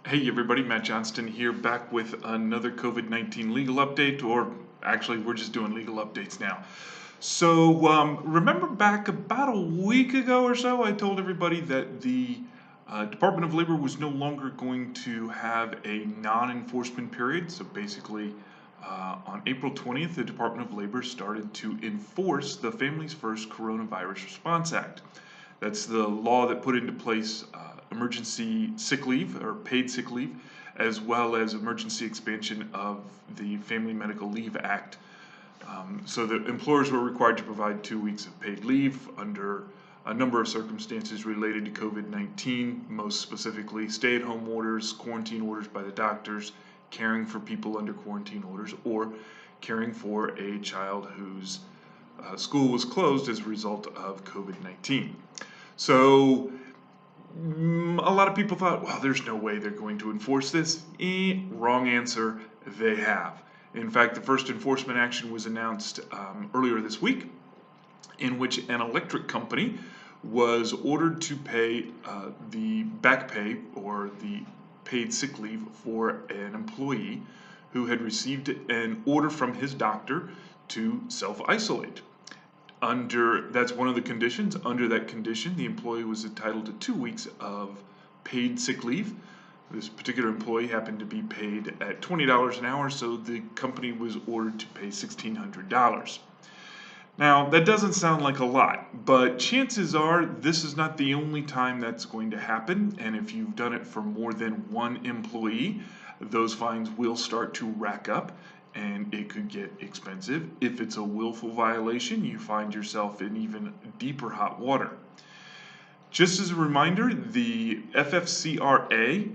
Hey everybody, Matt Johnston here, back with another COVID-19 legal update, or actually we're just doing legal updates now. So remember back about a week ago or so, I told everybody that the Department of Labor was no longer going to have a non-enforcement period. So basically, on April 20th, the Department of Labor started to enforce the Families First Coronavirus Response Act. That's the law that put into place emergency sick leave or paid sick leave, as well as emergency expansion of the Family Medical Leave Act. So that employers were required to provide 2 weeks of paid leave under a number of circumstances related to COVID-19, most specifically stay-at-home orders, quarantine orders by the doctors, caring for people under quarantine orders, or caring for a child whose school was closed as a result of COVID-19. So a lot of people thought, well, there's no way they're going to enforce this. Wrong answer, they have. In fact, the first enforcement action was announced earlier this week, in which an electric company was ordered to pay the back pay or the paid sick leave for an employee who had received an order from his doctor to self-isolate. That's one of the conditions. Under that condition, the employee was entitled to 2 weeks of paid sick leave. This particular employee happened to be paid at $20 an hour, so the company was ordered to pay $1,600. Now, that doesn't sound like a lot, but chances are this is not the only time that's going to happen, and if you've done it for more than one employee, those fines will start to rack up, and it could get expensive. If it's a willful violation, you find yourself in even deeper hot water. Just as a reminder, the FFCRA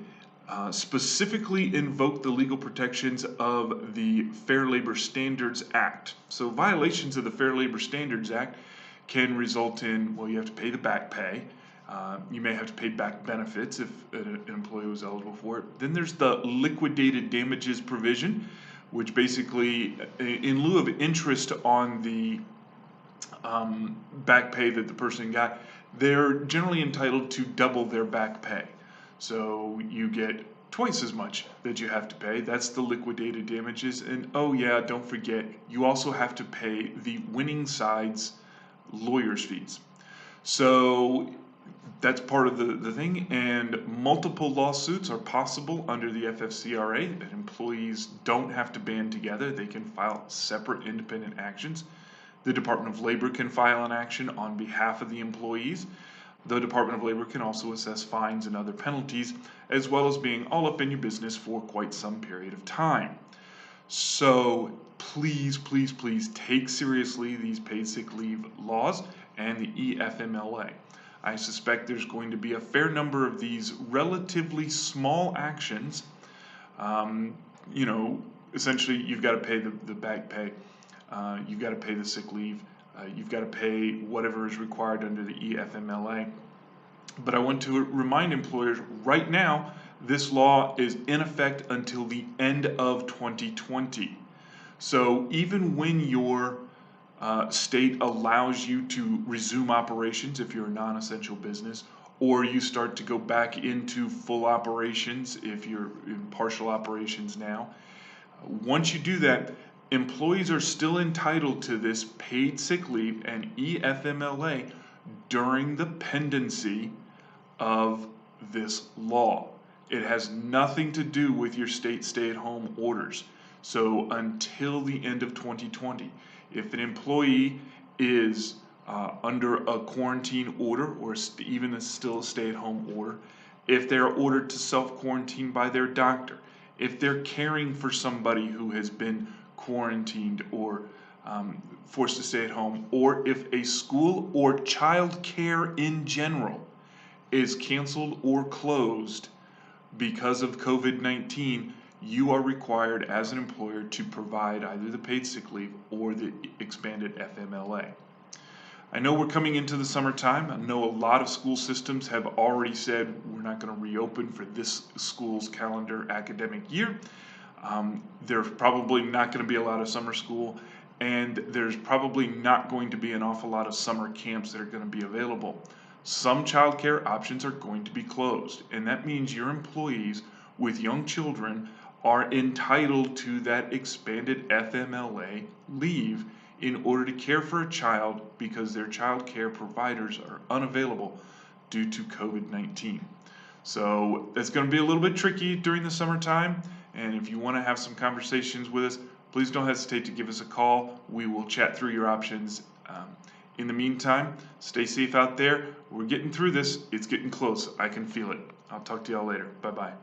specifically invoked the legal protections of the Fair Labor Standards Act. So violations of the Fair Labor Standards Act can result in, well, you have to pay the back pay. You may have to pay back benefits if an employee was eligible for it. Then there's the liquidated damages provision, which basically, in lieu of interest on the back pay that the person got, they're generally entitled to double their back pay. So you get twice as much that you have to pay. That's the liquidated damages. And oh yeah, don't forget, you also have to pay the winning side's lawyer's fees. So that's part of the thing, and multiple lawsuits are possible under the FFCRA. That employees don't have to band together. They can file separate independent actions. The Department of Labor can file an action on behalf of the employees. The Department of Labor can also assess fines and other penalties, as well as being all up in your business for quite some period of time. So please, please, please take seriously these paid sick leave laws and the EFMLA. I suspect there's going to be a fair number of these relatively small actions. Essentially, you've got to pay the back pay, you've got to pay the sick leave, you've got to pay whatever is required under the EFMLA. But I want to remind employers right now, this law is in effect until the end of 2020. So even when your state allows you to resume operations if you're a non-essential business, or you start to go back into full operations if you're in partial operations now. Once you do that, employees are still entitled to this paid sick leave and EFMLA during the pendency of this law. It has nothing to do with your state stay-at-home orders. So until the end of 2020, if an employee is under a quarantine order or even still a stay-at-home order, if they're ordered to self-quarantine by their doctor, if they're caring for somebody who has been quarantined or forced to stay at home, or if a school or child care in general is canceled or closed because of COVID-19, you are required as an employer to provide either the paid sick leave or the expanded FMLA. I know we're coming into the summertime. I know a lot of school systems have already said we're not going to reopen for this school's calendar academic year. There's probably not going to be a lot of summer school, and there's probably not going to be an awful lot of summer camps that are going to be available. Some childcare options are going to be closed, and that means your employees with young children are entitled to that expanded FMLA leave in order to care for a child because their child care providers are unavailable due to COVID-19. So it's going to be a little bit tricky during the summertime, and if you want to have some conversations with us, please don't hesitate to give us a call. We will chat through your options. In the meantime, stay safe out there. We're getting through this. It's getting close. I can feel it. I'll talk to y'all later. Bye-bye.